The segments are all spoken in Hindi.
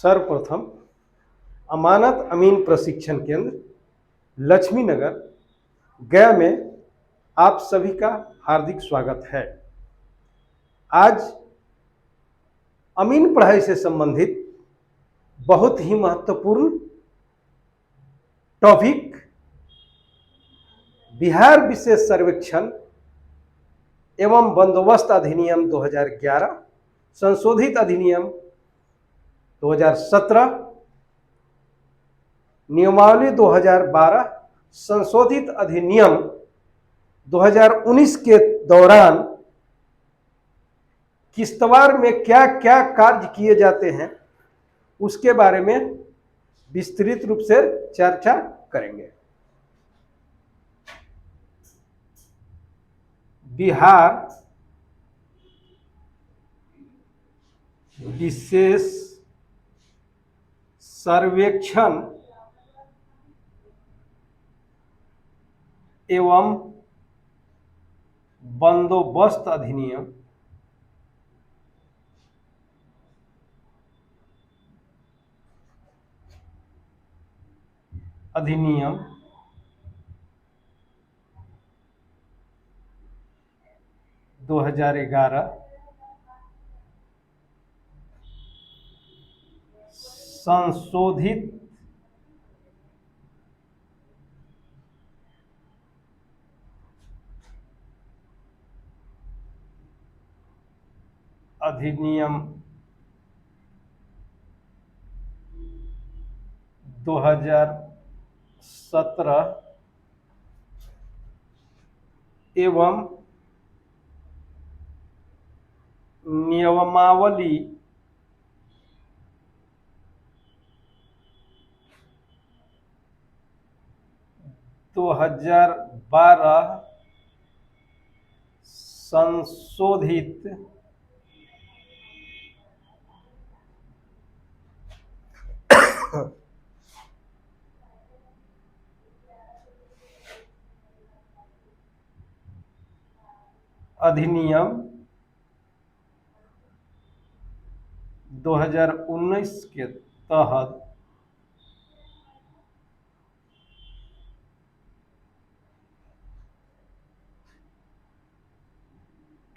सर्वप्रथम अमानत अमीन प्रशिक्षण केंद्र लक्ष्मी नगर गया में आप सभी का हार्दिक स्वागत है। आज अमीन पढ़ाई से संबंधित बहुत ही महत्वपूर्ण टॉपिक बिहार विशेष सर्वेक्षण एवं बंदोबस्त अधिनियम 2011 संशोधित अधिनियम 2017 नियमावली 2012 संशोधित अधिनियम 2019 के दौरान किश्तवाड़ में क्या क्या कार्य किए जाते हैं उसके बारे में विस्तृत रूप से चर्चा करेंगे। बिहार विशेष सर्वेक्षण एवं बंदोबस्त अधिनियम अधिनियम 2011 संशोधित अधिनियम 2017 एवं नियमावली 2012 संशोधित अधिनियम 2019 के तहत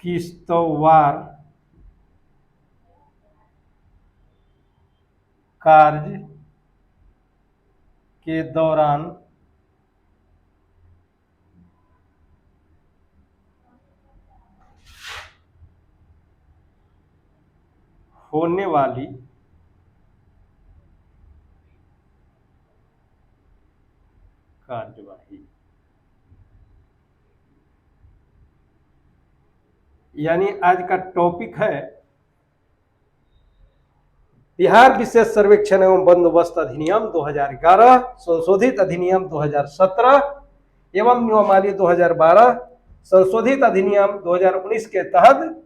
किश्तवाड़ कार्य के दौरान होने वाली कार्यवाही, यानी आज का टॉपिक है बिहार विशेष सर्वेक्षण एवं बंदोबस्त अधिनियम 2011 संशोधित अधिनियम 2017 एवं नियमावली 2012 संशोधित अधिनियम 2019 के तहत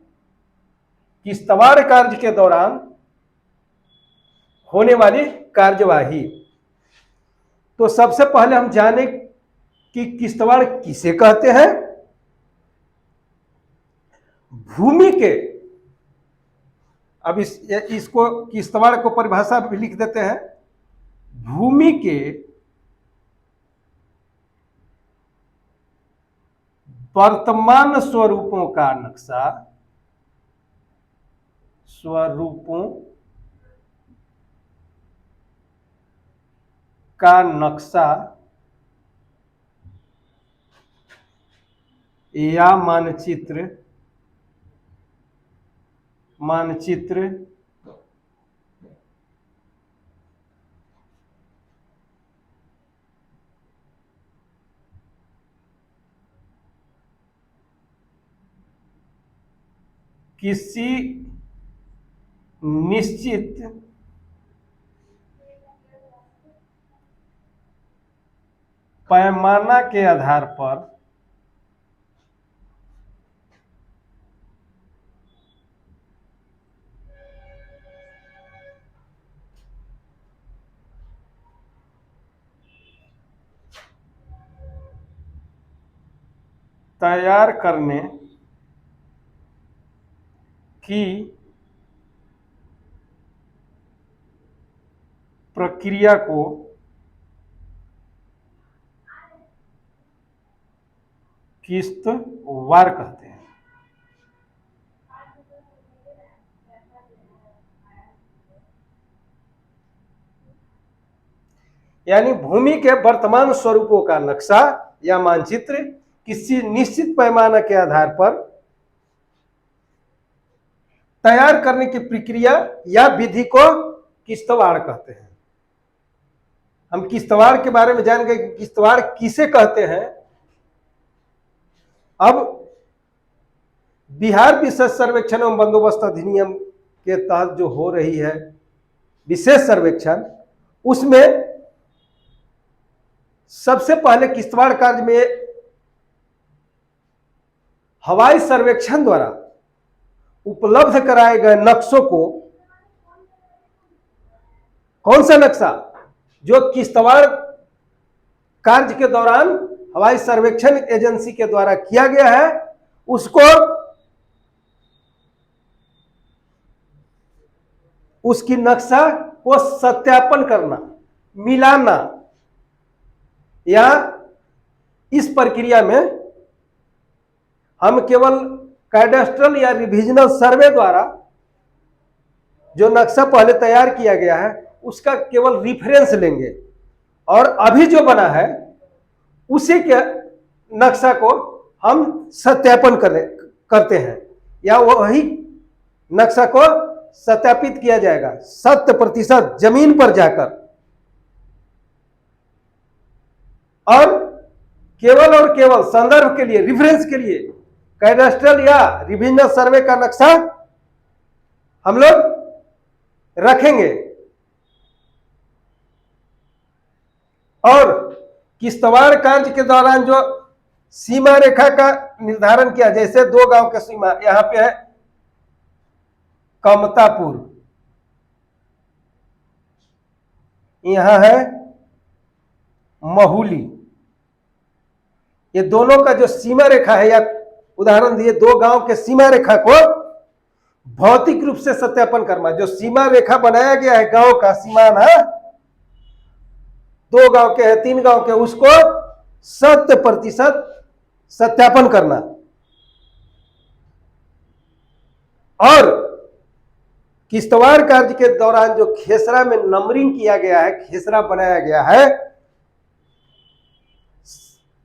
किश्तवाड़ कार्य के दौरान होने वाली कार्यवाही। तो सबसे पहले हम जाने कि किश्तवाड़ किसे कहते हैं। भूमि के, अब इसको किश्तवाड़ को परिभाषा भी लिख देते हैं। भूमि के वर्तमान स्वरूपों का नक्शा, स्वरूपों का नक्शा या मानचित्र किसी निश्चित पैमाना के आधार पर तैयार करने की प्रक्रिया को किस्तवार कहते हैं। यानी भूमि के वर्तमान स्वरूपों का नक्शा या मानचित्र किसी निश्चित पैमाने के आधार पर तैयार करने की प्रक्रिया या विधि को किस्तवाड़ कहते हैं। हम किस्तवाड़ के बारे में जान गए कि किस्तवाड़ किसे कहते हैं। अब बिहार विशेष सर्वेक्षण एवं बंदोबस्त अधिनियम के तहत जो हो रही है विशेष सर्वेक्षण, उसमें सबसे पहले किस्तवाड़ कार्य में हवाई सर्वेक्षण द्वारा उपलब्ध कराए गए नक्शों को, कौन सा नक्शा जो किस्तवाड़ कार्य के दौरान हवाई सर्वेक्षण एजेंसी के द्वारा किया गया है, उसको उसकी नक्शा को सत्यापन करना, मिलाना, या इस प्रक्रिया में हम केवल कैडेस्ट्रल या रिविजनल सर्वे द्वारा जो नक्शा पहले तैयार किया गया है उसका केवल रिफरेंस लेंगे और अभी जो बना है उसी के नक्शा को हम सत्यापन करते हैं, या वही नक्शा को सत्यापित किया जाएगा 100% जमीन पर जाकर, और केवल संदर्भ के लिए, रिफरेंस के लिए कैडेस्ट्रल या रिविजनल सर्वे का नक्शा हम लोग रखेंगे। और किस्तवाड़ कार्य के दौरान जो सीमा रेखा का निर्धारण किया, जैसे 2 गांव का सीमा, यहां पे है कमतापुर, यहां है महुली, ये दोनों का जो सीमा रेखा है, या उदाहरण दिए 2 गांव के सीमा रेखा को भौतिक रूप से सत्यापन करना। जो सीमा रेखा बनाया गया है गांव का सीमाना, 2 गांव के है 3 गांव के, उसको 100% सत्यापन करना। और किस्तवाड़ कार्य के दौरान जो खेसरा में नंबरिंग किया गया है, खेसरा बनाया गया है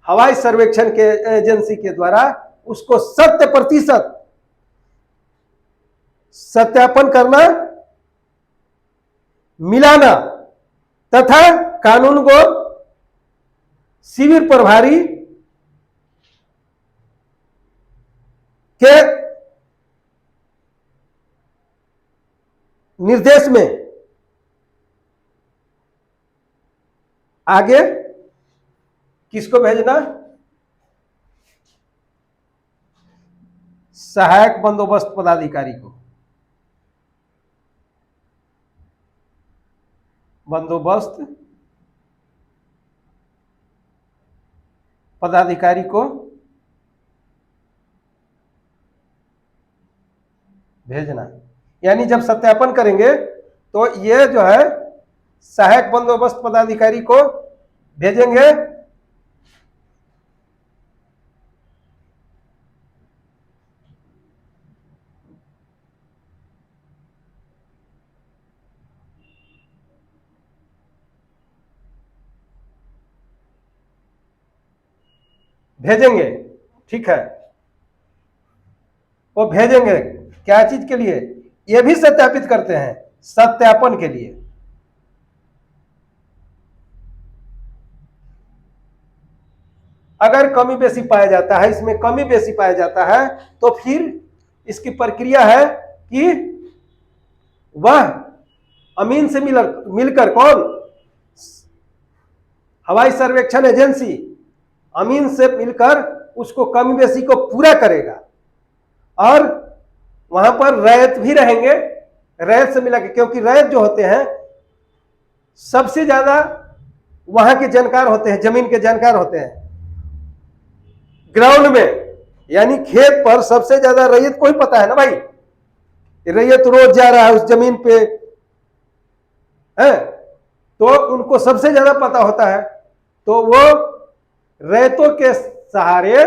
हवाई सर्वेक्षण के एजेंसी के द्वारा, उसको 100% सत्यापन करना, मिलाना, तथा कानून को शिविर प्रभारी के निर्देश में आगे किसको भेजना? सहायक बंदोबस्त पदाधिकारी को। बंदोबस्त पदाधिकारी को भेजना। यानी जब सत्यापन करेंगे तो ये जो है सहायक बंदोबस्त पदाधिकारी को भेजेंगे, ठीक है, वो भेजेंगे क्या चीज के लिए? ये भी सत्यापित करते हैं, सत्यापन के लिए। अगर कमी बेसी पाया जाता है, इसमें कमी बेसी पाया जाता है, तो फिर इसकी प्रक्रिया है कि वह अमीन से मिलकर, कौन? हवाई सर्वेक्षण एजेंसी अमीन से मिलकर उसको कमी बेसी को पूरा करेगा। और वहां पर रैयत भी रहेंगे, रैयत से मिला के, क्योंकि रैयत जो होते हैं सबसे ज्यादा वहां के जानकार होते हैं, जमीन के जानकार होते हैं। ग्राउंड में यानी खेत पर सबसे ज्यादा रैयत को ही पता है ना भाई, रैयत रोज जा रहा है उस जमीन पे है, तो उनको सबसे ज्यादा पता होता है, तो वो रैतों के सहारे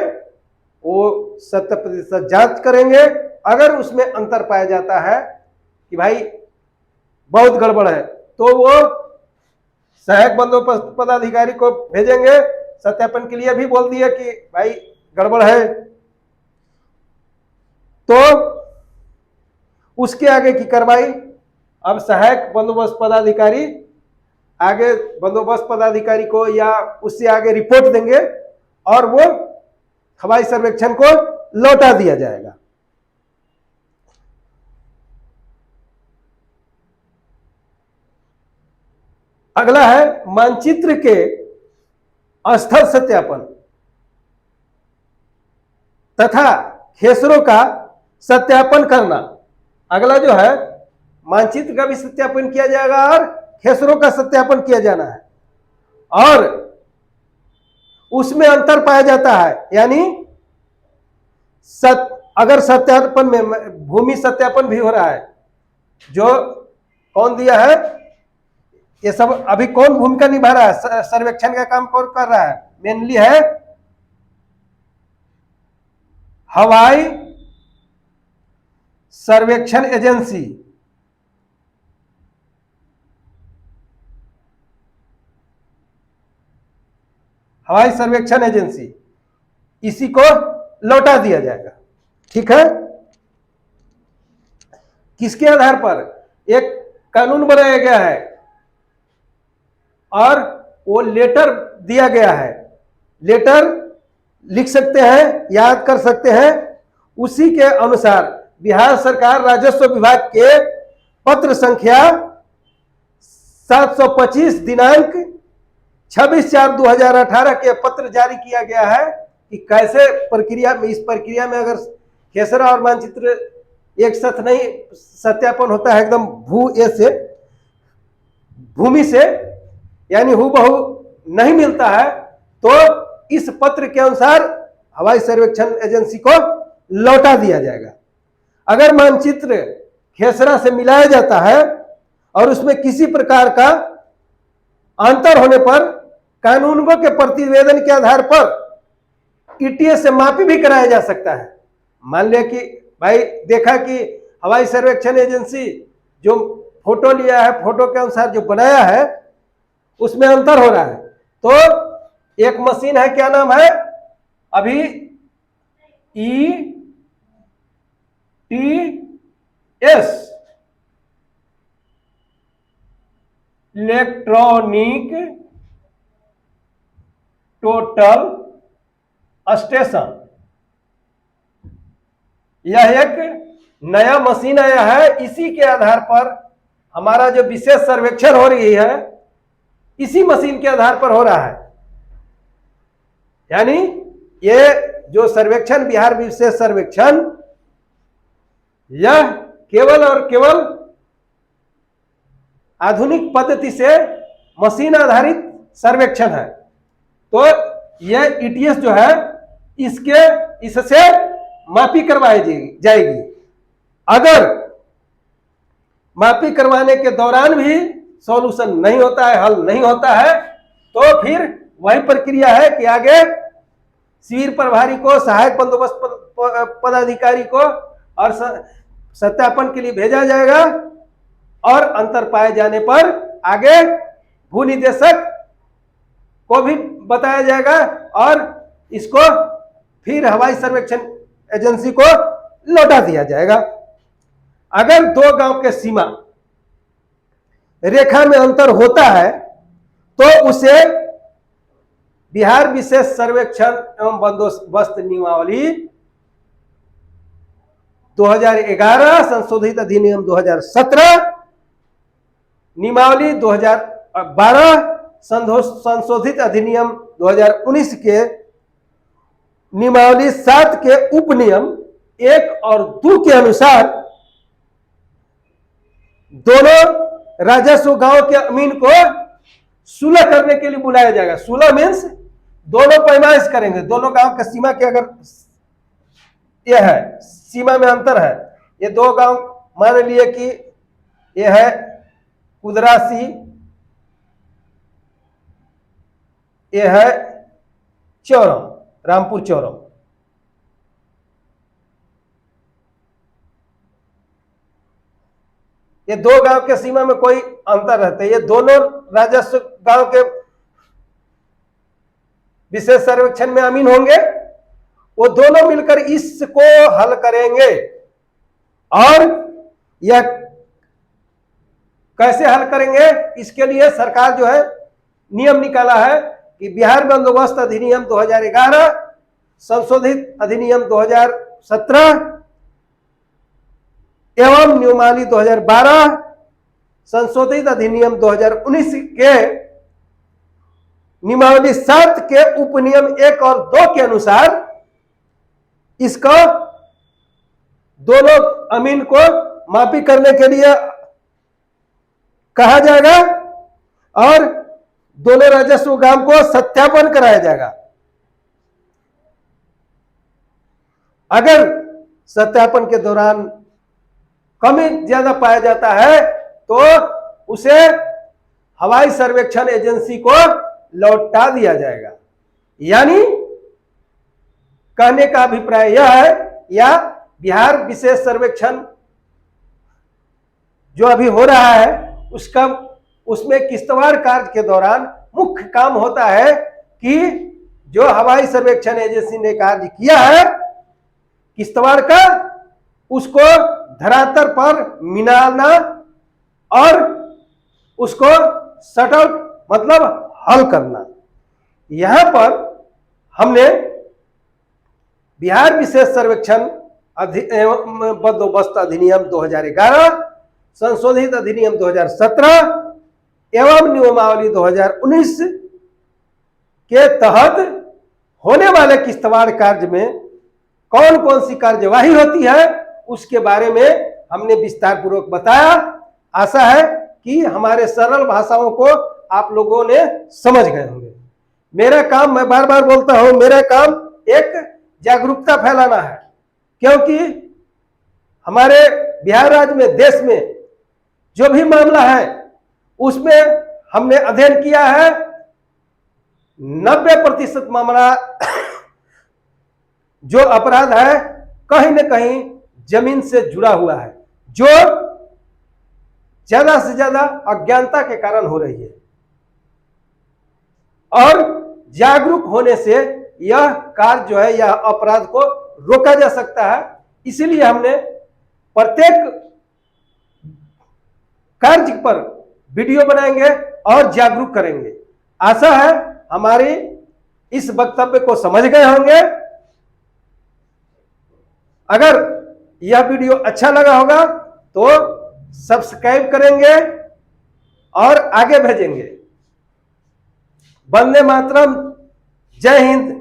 वो 70% जांच करेंगे। अगर उसमें अंतर पाया जाता है कि भाई बहुत गड़बड़ है, तो वो सहायक बंदोबस्त पदाधिकारी को भेजेंगे सत्यापन के लिए। भी बोल दिया कि भाई गड़बड़ है, तो उसके आगे की कार्रवाई अब सहायक बंदोबस्त पदाधिकारी आगे बंदोबस्त पदाधिकारी को या उससे आगे रिपोर्ट देंगे और वो हवाई सर्वेक्षण को लौटा दिया जाएगा। अगला है मानचित्र के स्थल सत्यापन तथा खेसरों का सत्यापन करना। अगला जो है मानचित्र का भी सत्यापन किया जाएगा और खेसरों का सत्यापन किया जाना है, और उसमें अंतर पाया जाता है, यानी अगर सत्यापन में भूमि सत्यापन भी हो रहा है, जो कौन दिया है ये सब, अभी कौन भूमिका निभा रहा है, सर्वेक्षण का काम कौन कर रहा है, मेनली है हवाई सर्वेक्षण एजेंसी। हवाई सर्वेक्षण एजेंसी, इसी को लौटा दिया जाएगा। ठीक है, किसके आधार पर एक कानून बनाया गया है और वो लेटर दिया गया है, लेटर लिख सकते हैं, याद कर सकते हैं। उसी के अनुसार बिहार सरकार राजस्व विभाग के पत्र संख्या 725 दिनांक 26/4/2018 के पत्र जारी किया गया है कि कैसे प्रक्रिया में, इस प्रक्रिया में अगर खेसरा और मानचित्र एक साथ नहीं सत्यापन होता है एकदम भूमि से यानी हूबहू नहीं मिलता है, तो इस पत्र के अनुसार हवाई सर्वेक्षण एजेंसी को लौटा दिया जाएगा। अगर मानचित्र खेसरा से मिलाया जाता है और उसमें किसी प्रकार का अंतर होने पर कानूनगो के प्रतिवेदन के आधार पर ईटीएस से मापी भी कराया जा सकता है। मान लिया कि भाई देखा कि हवाई सर्वेक्षण एजेंसी जो फोटो लिया है, फोटो के अनुसार जो बनाया है उसमें अंतर हो रहा है, तो एक मशीन है, क्या नाम है अभी, ETS इलेक्ट्रॉनिक टोटल स्टेशन। यह एक नया मशीन आया है, इसी के आधार पर हमारा जो विशेष सर्वेक्षण हो रही है इसी मशीन के आधार पर हो रहा है। यानी ये जो सर्वेक्षण बिहार विशेष सर्वेक्षण, यह केवल और केवल आधुनिक पद्धति से मशीन आधारित सर्वेक्षण है। तो यह ईटीएस जो है इससे मापी करवाई जाएगी। अगर मापी करवाने के दौरान भी सॉल्यूशन नहीं होता है, हल नहीं होता है, तो फिर वही प्रक्रिया है कि आगे शिविर प्रभारी को, सहायक बंदोबस्त पदाधिकारी को और सत्यापन के लिए भेजा जाएगा, और अंतर पाए जाने पर आगे भू निदेशक को भी बताया जाएगा और इसको फिर हवाई सर्वेक्षण एजेंसी को लौटा दिया जाएगा। अगर दो गांव के सीमा रेखा में अंतर होता है तो उसे बिहार विशेष सर्वेक्षण एवं बंदोबस्त नियमावली 2011 संशोधित अधिनियम 2017, नियमावली 2012 संशोधित अधिनियम 2019 के नियमावली 7 के उपनियम 1 और 2 के अनुसार दोनों राजस्व गांव के अमीन को सुलह करने के लिए बुलाया जाएगा। सुलह मीन्स दोनों पैमाइश करेंगे, दोनों गांव की सीमा के अगर यह है, सीमा में अंतर है, ये दो गांव मान लिए कि यह है कुदरासी ये है चौरम, रामपुर चौरम। ये दो गांव के सीमा में कोई अंतर रहता है। ये दोनों राजस्व गांव के विशेष सर्वेक्षण में अमीन होंगे, वो दोनों मिलकर इसको हल करेंगे। और यह कैसे हल करेंगे, इसके लिए सरकार जो है नियम निकाला है कि बिहार बंदोबस्त अधिनियम 2011, संशोधित अधिनियम 2017 एवं नियमावली 2012, संशोधित अधिनियम 2019 के नियमावली 7 के उपनियम 1 और 2 के अनुसार इसका दोनों अमीन को माफी करने के लिए कहा जाएगा और दोनों राजस्व गांव को सत्यापन कराया जाएगा। अगर सत्यापन के दौरान कमी ज्यादा पाया जाता है तो उसे हवाई सर्वेक्षण एजेंसी को लौटा दिया जाएगा। यानी कहने का अभिप्राय यह है, या बिहार विशेष सर्वेक्षण जो अभी हो रहा है उसमें किश्तवाड़ कार्य के दौरान मुख्य काम होता है कि जो हवाई सर्वेक्षण एजेंसी ने कार्य किया है किश्तवाड़ का, उसको धरातल पर मिलाना और उसको सट आउट मतलब हल करना। यहां पर हमने बिहार विशेष सर्वेक्षण बंदोबस्त अधिनियम 2011, संशोधित अधिनियम 2017 एवं नियमावली 2019 के तहत होने वाले किश्तवाड़ कार्य में कौन कौन सी कार्यवाही होती है उसके बारे में हमने विस्तार पूर्वक बताया। आशा है कि हमारे सरल भाषाओं को आप लोगों ने समझ गए होंगे। मेरा काम, मैं बार बार बोलता हूं, मेरा काम एक जागरूकता फैलाना है, क्योंकि हमारे बिहार राज्य में, देश में जो भी मामला है उसमें हमने अध्ययन किया है 90% मामला जो अपराध है कहीं न कहीं जमीन से जुड़ा हुआ है, जो ज्यादा से ज्यादा अज्ञानता के कारण हो रही है। और जागरूक होने से यह कार्य जो है, यह अपराध को रोका जा सकता है। इसीलिए हमने प्रत्येक कार्य पर वीडियो बनाएंगे और जागरूक करेंगे। आशा है हमारी इस वक्तव्य को समझ गए होंगे। अगर यह वीडियो अच्छा लगा होगा तो सब्सक्राइब करेंगे और आगे भेजेंगे। वंदे मातरम। जय हिंद,